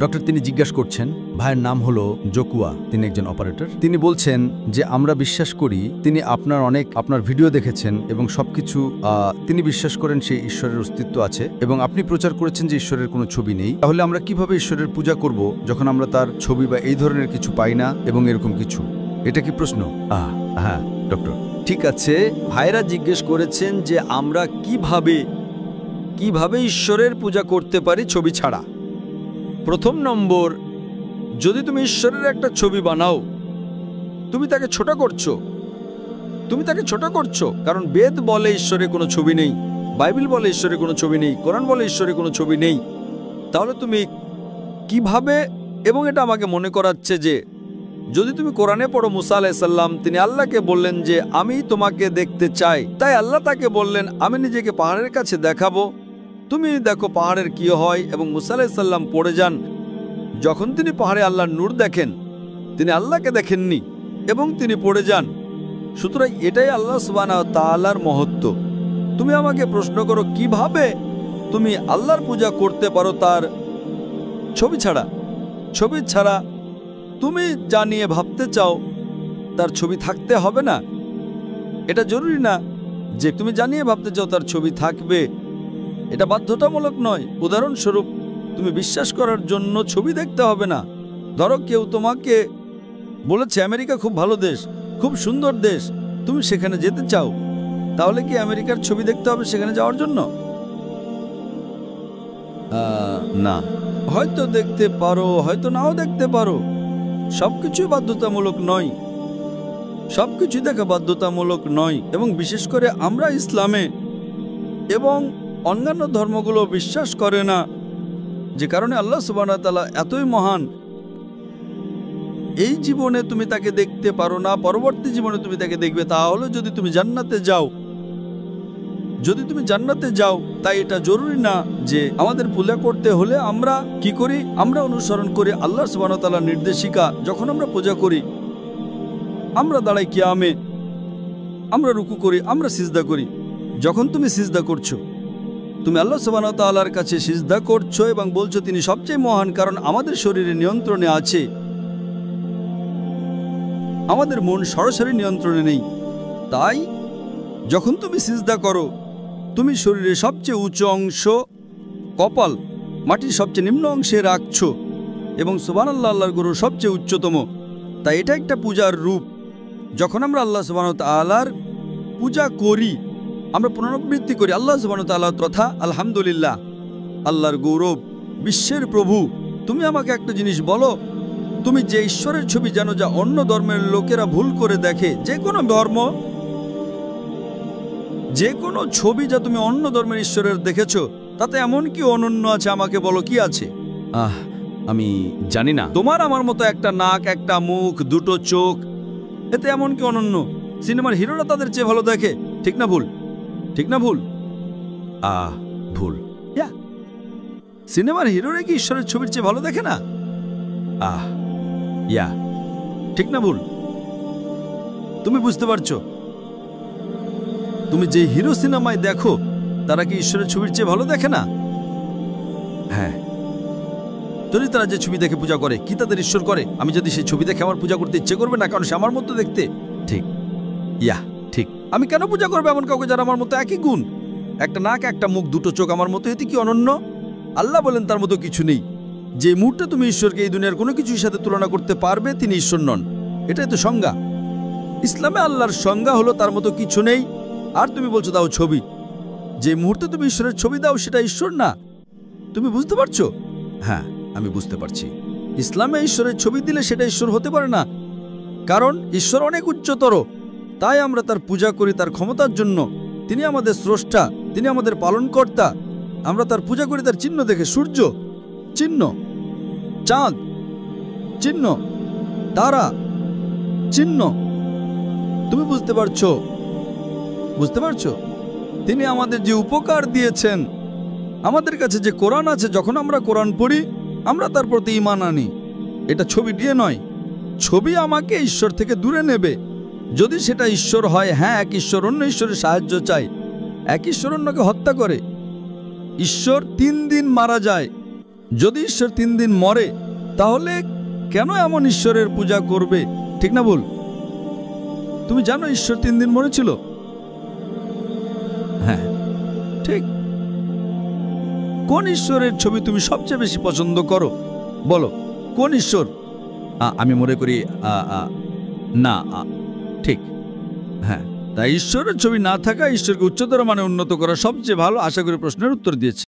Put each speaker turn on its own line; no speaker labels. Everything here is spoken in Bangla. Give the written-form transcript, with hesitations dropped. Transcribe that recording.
ডক্টর তিনি জিজ্ঞাসা করছেন, ভাইয়ের নাম হলো জকুয়া, তিনি একজন অপারেটর। তিনি বলছেন যে আমরা বিশ্বাস করি তিনি আপনার ভিডিও দেখেছেন এবং সবকিছু তিনি বিশ্বাস করেন সেই ঈশ্বরের অস্তিত্ব আছে এবং আপনি প্রচার করেছেন যে ঈশ্বরের কোনো ছবি নেই। তাহলে আমরা কিভাবে ঈশ্বরের পূজা করব যখন আমরা তার ছবি বা এই ধরনের কিছু পাই না এবং এরকম কিছু? এটা কি প্রশ্ন? হ্যাঁ ডক্টর,
ঠিক আছে। ভাইরা জিজ্ঞেস করেছেন যে আমরা কিভাবে ঈশ্বরের পূজা করতে পারি ছবি ছাড়া। প্রথম নম্বর, যদি তুমি ঈশ্বরের একটা ছবি বানাও, তুমি তাকে ছোট করছো, কারণ বেদ বলে ঈশ্বরের কোনো ছবি নেই, বাইবেল বলে ঈশ্বরের কোনো ছবি নেই, কোরআন বলে ঈশ্বরের কোনো ছবি নেই। তাহলে তুমি কিভাবে? এবং এটা আমাকে মনে করাচ্ছে যে যদি তুমি কোরআনে পড়ো, মুসা আলাইহিস সালাম তিনি আল্লাহকে বললেন যে আমি তোমাকে দেখতে চাই, তাই আল্লাহ তাকে বললেন আমি নিজেকে পাহাড়ের কাছে দেখাবো, তুমি দেখো পাহাড়ের কি হয়। এবং মুসা আলাইহিস সালাম পড়ে যান। যখন তিনি পাহাড়ে আল্লাহর নূর দেখেন, তিনি আল্লাহকে দেখেননি এবং তিনি পড়ে যান। সুতরাং এটাই আল্লাহ সুবহানাহু ওয়া তাআলার মহত্ব। তুমি আমাকে প্রশ্ন করো কিভাবে তুমি আল্লাহর পূজা করতে পারো তার ছবি ছাড়া? তুমি যা নিয়ে ভাবতে চাও তার ছবি থাকতে হবে না। এটা জরুরি না যে তুমি যা নিয়ে ভাবতে চাও তার ছবি থাকবে, এটা বাধ্যতামূলক নয়। উদাহরণস্বরূপ, তুমি বিশ্বাস করার জন্য ছবি দেখতে হবে না। ধরো কেউ তোমাকে বলেছে আমেরিকা খুব ভালো দেশ, খুব সুন্দর দেশ, তুমি সেখানে যেতে চাও, তাহলে কি আমেরিকার ছবি দেখতে হবে সেখানে যাওয়ার জন্য?
না।
হয়তো দেখতে পারো, হয়তো নাও দেখতে পারো। সবকিছুই বাধ্যতামূলক নয়, সবকিছুই দেখা বাধ্যতামূলক নয়। এবং বিশেষ করে আমরা ইসলামে এবং অন্যান্য ধর্মগুলো বিশ্বাস করে না, যে কারণে আল্লাহ সুবহানাহু ওয়া তাআলা এতই মহান। এই জীবনে তুমি তাকে দেখতে পারো না, পরবর্তী জীবনে তুমি তাকে দেখবে। তাহলে যদি তুমি জান্নাতে যাও, তাই এটা জরুরি না যে আমাদের পূজা করতে হলে আমরা কি করি? আমরা অনুসরণ করি আল্লাহ সুবহানাহু ওয়া তাআলার নির্দেশিকা। যখন আমরা পূজা করি, আমরা দাঁড়াই কিয়ামে, আমরা রুকু করি, আমরা সিজদা করি। যখন তুমি সিজদা করছো, তুমি আল্লাহ সুবহানাহু ওয়া তাআলার কাছে সিজদা করছো এবং বলছো তিনি সবচেয়ে মহান, কারণ আমাদের শরীরে নিয়ন্ত্রণে আছে, আমাদের মন সরাসরি নিয়ন্ত্রণে নেই। তাই যখন তুমি সিজদা করো, তুমি শরীরের সবচেয়ে উঁচু অংশ, কপাল, মাটির সবচেয়ে নিম্ন অংশে রাখছো এবং সুবহানাল্লাহ, আল্লাহর গুরু সবচেয়ে উচ্চতম। তাই এটা একটা পূজার রূপ। যখন আমরা আল্লাহ সুবহানাহু ওয়া তাআলার পূজা করি, আমরা পুনরাবৃত্তি করি আল্লাহ সুবহানাহু ওয়া তাআলার কথা, আলহামদুলিল্লাহ, আল্লাহর গৌরব, বিশ্বের প্রভু। তুমি আমাকে একটা জিনিস বলো, তুমি যে ঈশ্বরের ছবি জানো যা অন্য ধর্মের লোকেরা ভুল করে দেখে, যে কোনো ধর্ম, যে কোনো ছবি যা তুমি অন্য ধর্মের ঈশ্বরের দেখেছো, তাতে এমন কি অনন্য আছে? আমাকে বলো, কি আছে?
আমি জানি না।
তোমার আমার মতো একটা নাক, একটা মুখ, দুটো চোখ, এতে এমন কি অনন্য? সিনেমার হিরোরা তাদের চেয়ে ভালো দেখে, ঠিক না ভুল? ঠিক না ভুল?
ভুল।
সিনেমার হিরোরা কি ঈশ্বরের ছবির চেয়ে ভালো দেখে না? ঠিক না ভুল? তুমি বুঝতে পারছো? তুমি যে হিরো সিনেমায় দেখো, তারা কি ঈশ্বরের ছবির চেয়ে ভালো দেখে না?
হ্যাঁ।
যদি তারা যে ছবি দেখে পূজা করে, কি তাদের ঈশ্বর করে? আমি যদি সেই ছবি দেখে আমার পূজা করতে ইচ্ছে করবে না, কারণ সে আমার মতো দেখতে।
ঠিক। ঠিক।
আমি কেন পূজা করবো এমন কাউকে যারা আমার মতো একই গুণ? একটা নাক, একটা মুখ, দুটো চোখ আমার মতো, এতে কি অনন্য? আল্লাহ বলেন তার মতো কিছু নেই। যে মুহূর্তে তুমি ঈশ্বরকে এই দুনিয়ার কোনো কিছুর সাথে তুলনা করতে পারবে, তিনি ঈশ্বর নন। এটাই তো সংজ্ঞা। ইসলামে আল্লাহর সংজ্ঞা হলো তার মতো কিছু নেই। আর তুমি বলছো দাও ছবি। যে মুহূর্তে তুমি ঈশ্বরের ছবি দাও, সেটা ঈশ্বর না। তুমি বুঝতে পারছো?
হ্যাঁ, আমি বুঝতে পারছি।
ইসলামে ঈশ্বরের ছবি দিলে সেটা ঈশ্বর হতে পারে না, কারণ ঈশ্বর অনেক উচ্চতর। তাই আমরা তার পূজা করি তার ক্ষমতার জন্য। তিনি আমাদের স্রষ্টা, তিনি আমাদের পালনকর্তা। আমরা তার পূজা করি তার চিহ্ন দেখে। সূর্য চিহ্ন, চাঁদ চিহ্ন, তারা চিহ্ন। তুমি বুঝতে পারছো? তিনি আমাদের যে উপকার দিয়েছেন, আমাদের কাছে যে কোরআন আছে, যখন আমরা কোরআন পড়ি, আমরা তার প্রতি ঈমান আনি। এটা ছবি দিয়ে নয়। ছবি আমাকে ঈশ্বর থেকে দূরে নেবে। যদি সেটা ঈশ্বর হয়, হ্যাঁ, এক ঈশ্বর অন্য ঈশ্বরের সাহায্য চায়, এক ঈশ্বর অন্যকে হত্যা করে। ঈশ্বর 3 দিন মারা যায়, যদি ঈশ্বর 3 দিন মরে তাহলে কেন এমন ঈশ্বরের পূজা করবে? ঠিক না ভুল? তুমি জানো ঈশ্বর 3 দিন মরেছিল? হ্যাঁ, ঠিক। কোন ঈশ্বরের ছবি তুমি সবচেয়ে বেশি পছন্দ করো? বলো, কোন ঈশ্বর? আমি মনে করি না, ঠিক। হ্যাঁ, তাই ঈশ্বরের ছবি না থাকা ঈশ্বরকে উচ্চতর মানে উন্নত করা সবচেয়ে ভালো। আশা করি প্রশ্নের উত্তর দিয়েছি।